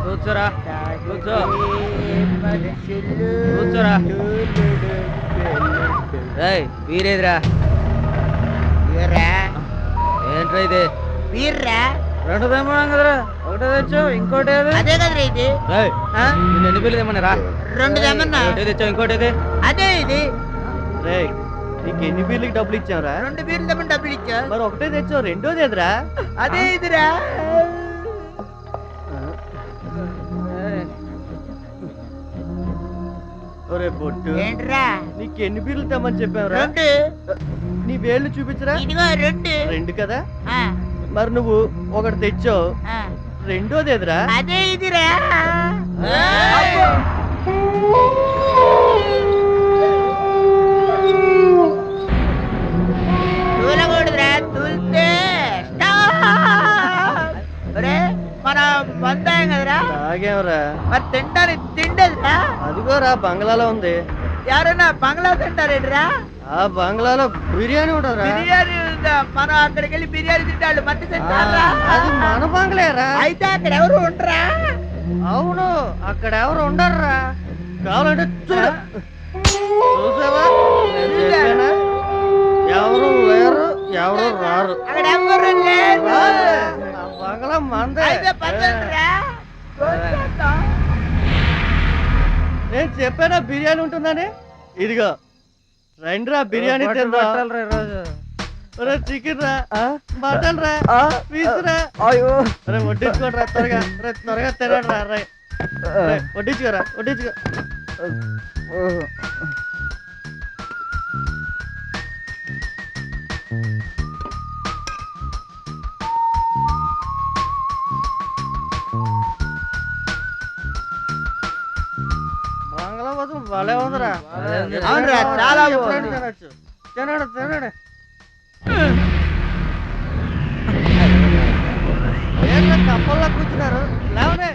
కూర్చోరా కూర్చో కూర్చోరా. వీరేదిరా ఏంట్రా ఇది? వీర్రా రెండు తెమ్మన్నాం కదరా, ఒకటే తెచ్చావు ఇంకోటి అదే కదరా ఇది. నేను ఎన్ని బిల్లు తెమ్మన్నారా? రెండు తెమ్మన్నా. ఒకటే తెచ్చావు ఇంకోటి అదే ఇది. నీకు ఎన్ని బిల్లుకి డబ్బులు ఇచ్చావురా? రెండు బీర్లు తెమ్మని డబ్బులు ఇచ్చా. మరి ఒకటే తెచ్చావు రెండోది ఎదురా? అదే ఇదిరా. ఒరే బొట్టు, ఏంట్రా నీకు ఎన్ని బిల్లు తెమ్మని చెప్పావురా? రెండు. నీ వేళ్ళు చూపించరా? ఇదిగో రెండు. రెండు కదా, మరి నువ్వు ఒకటి తెచ్చావు రెండోది ఎదురా? అదే ఇదిరా. తూలకూడదురా, తూలితే మనం పొందాం కదరా. తాగేవరా? మరి తింటానికి తిండేదిరా. అదిగోరా బంగ్లాలో ఉంది. ఎవరన్నా బంగ్లా తింటారేంటిరా? ఆ బంగ్లాలో బిర్యానీ ఉంటుందిరా. బిర్యానీ ఉందా? మనం అక్కడికి వెళ్ళి బిర్యానీ తింటాడు మట్టి తింటారా? అది మన బంగ్లేరా. అయితే అక్కడ ఎవరు ఉండరా? అవును, అక్కడ ఎవరు ఉండర్రా. కావాలంటే చూడు. చూసావా? ఎవరు లేరు, ఎవరు రారు. అక్కడ ఎవరు లేరు. బంగ్లా మందే. అయితే పదండిరా. నేను చెప్పానా బిర్యానీ ఉంటుందని? ఇదిగో రండిరా బిర్యానీ తిందాం. చికెన్ రా, మటన్ రా, పీస్ రా. వడ్డించుకోరా త్వరగా, త్వరగా తినండి రా. వడ్డించుకోరా, వడ్డించుకో. బంగ్లా కోసం భలే ఉందిరా. అవునురా, చాలా తినచ్చు. తినడు తినడు. ఏంటో కప్పల్లో కూర్చున్నారు లేవనే.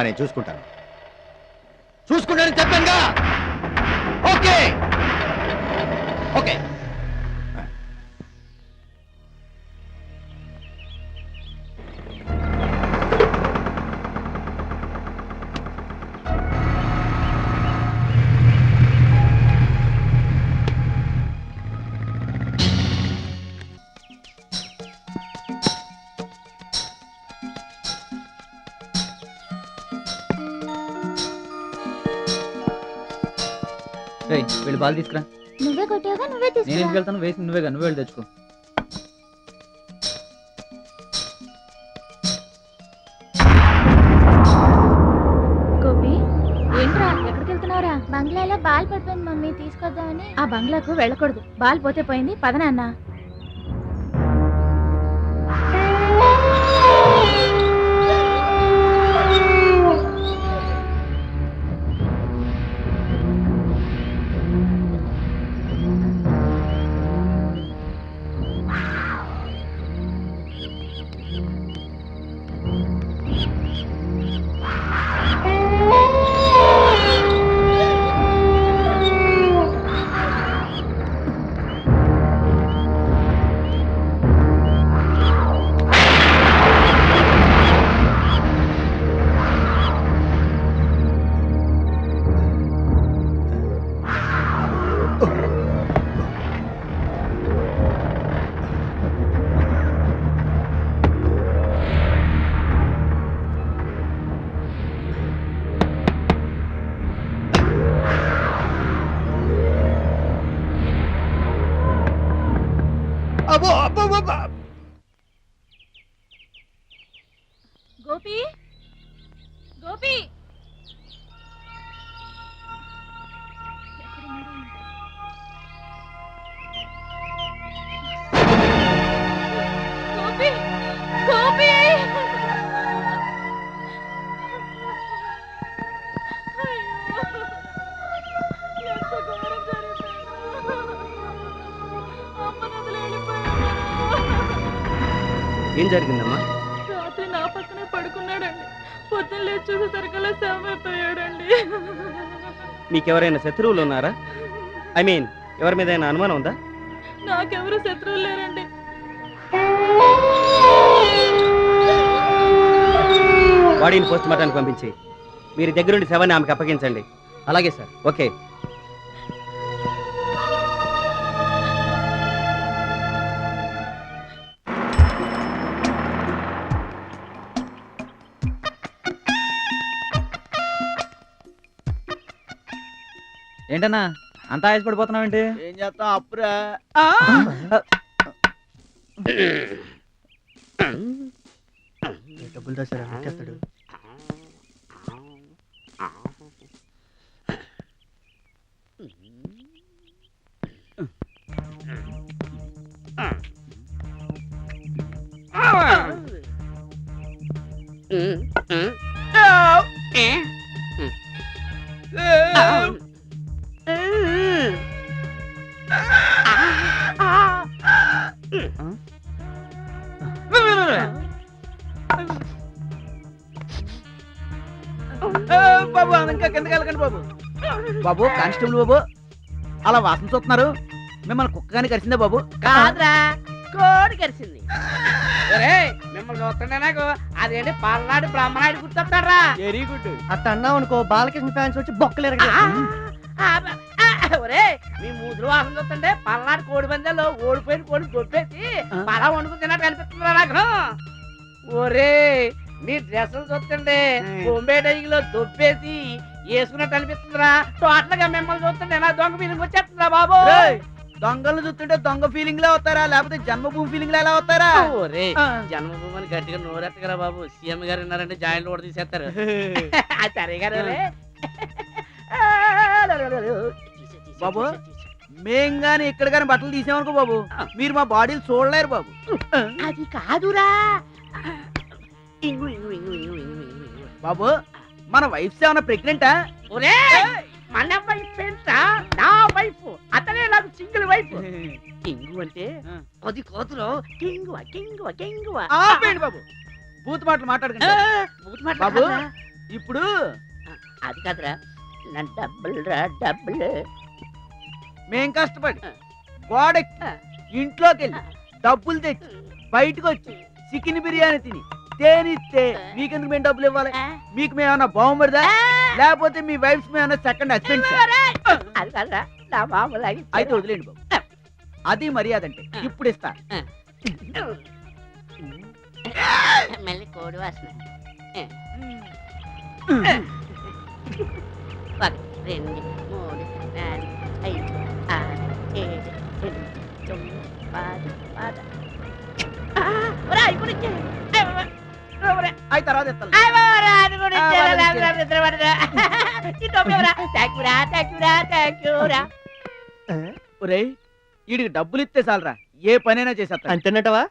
నేను చూసుకుంటాను. చూసుకుంటానని చెప్పానుగా. ఓకే ఓకే వెళ్ళి బాల్ తీసుకురా. నువ్వే కొట్టావుగా, నువ్వే నేను తీసుకురా. ఎందుకు వెళ్తాను? వేసి నువ్వే వెళ్ళి తెచ్చుకో. గోపి, ఏంట్రా ఎక్కడికి వెళ్తున్నావురా? బంగ్లాలో బాల్ పడిపోయింది మమ్మీ, తీసుకొద్దామని. ఆ బంగ్లాకు వెళ్ళకూడదు, బాల్ పోతే పోయింది, పద నాన్న. అబ్బో అబ్బో అబ్బో. గోపి, గోపి, గోపి, గోపి. ఏం జరిగిందమ్మా? రాత్రి నా పక్కనే పడుకున్నాడండి, పొద్దున్న లేచి చూసేసరికల్లా శవమైపోయాడండి. మీకెవరైనా శత్రువులు ఉన్నారా? ఐ మీన్ ఎవరి మీద అయినా అనుమానం ఉందా? నాకెవరు శత్రువులు లేరండి. బాడీని పోస్ట్ మార్టానికి పంపించి మీరు దగ్గరుండి శవాన్ని ఆమెకు అప్పగించండి. అలాగే సార్. ఓకే. ఏంటన్నా అంత ఆయాసపడిపోతున్నావు ఏంటి? ఏం చేస్తాం అప్పురా. డబ్బులు రాశారా? ఎక్కేస్తాడు. బాబు ఇంకా కిందకి వెళ్ళకండి బాబు. బాబు కానిస్టేబుల్ బాబు, అలా వాసన చూస్తున్నారు. మిమ్మల్ని కుక్క కానీ కరిసిందా బాబు? కాదురా, కోడి కరిసింది. మిమ్మల్ని చూస్తుండే నాకు అదేంటి పల్నాడు బ్రహ్మనాయుడు గుర్తొస్తారా? Very good. అట్ట అన్నావు అనుకో, బాలకృష్ణ ఫ్యాన్స్ వచ్చి బొక్కలేరు. ఒరే, మీ మూతులు వాసన చూస్తుంటే పల్నాడు కోడి పందాల్లో ఓడిపోయిన కోడి దొబ్బేసి పలా వండుకుని తిన్నట్టు కనిపిస్తుందిరా నాకు. ఒరే, మీ డ్రెస్సులు చూస్తుండే బొంబే డైలో దొబ్బేసి వేసుకున్నట్టు అనిపిస్తుందిరా. టోటల్ గా మిమ్మల్ని చూస్తుంటే నా దొంగ ఫీలింగ్ వచ్చేస్తుందిరా బాబు. దొంగలు చూస్తుంటే దొంగ ఫీలింగ్ లా వస్తారా, లేకపోతే జన్మభూమి ఫీలింగ్ లా ఎలా వస్తారా? ఒరే, జన్మభూమిని గట్టిగా నోరెత్తగరా బాబు. సీఎం గారు విన్నారంటే జాయింట్ కూడా తీసేస్తారు. సరే గారు బాబు, మేం గాని ఇక్కడ గాని బట్టలు తీసామనుకో బాబు, మీరు మా బాడీలు చూడలేరు బాబు. అది కాదురా. ఇంగు ఇంగు ఇంగు ఇంగు ఇంగు ఇంగు. బాబు, మన వైఫ్ ఏమన్నా ప్రెగ్నెంటా? ఒరే, మన వైఫ్ ఏంట? నా వైఫ్. అతనే నాకు సింగిల్ వైఫ్. కింగు అంటే 10 కోతులు. కింగువ కింగువ కింగువ. ఆపేయండి బాబు, బూత్ మాటలు మాట్లాడకండి. బాబు, ఇప్పుడు అది కాదురా, నా డబ్బులు రా డబ్బులు. మేం కష్టపడి గోడెక్కి ఇంట్లోకి వెళ్ళి డబ్బులు తెచ్చి బయటకు వచ్చి చికెన్ బిర్యానీ తిని తేనిస్తే మీకెందుకు మేము డబ్బులు ఇవ్వాలి? మీకు మేమన్నా బాగుమరిదా, లేకపోతే మీ వైఫ్స్ మేమన్నా సెకండ్ హస్బెండ్? అది కాదురా, నా మామూలు అయితే వదిలేండి బాబు, అది మర్యాద అంటే. ఇప్పుడు ఇస్తా. మళ్ళీ కోడి వాసన. 1 2 3 4 అయి తర్వాత ఇస్తాను. ఒరేయ్ వీడికి డబ్బులు ఇస్తే చాలరా ఏ పనైనా చేసేస్తా అంతేనటవా?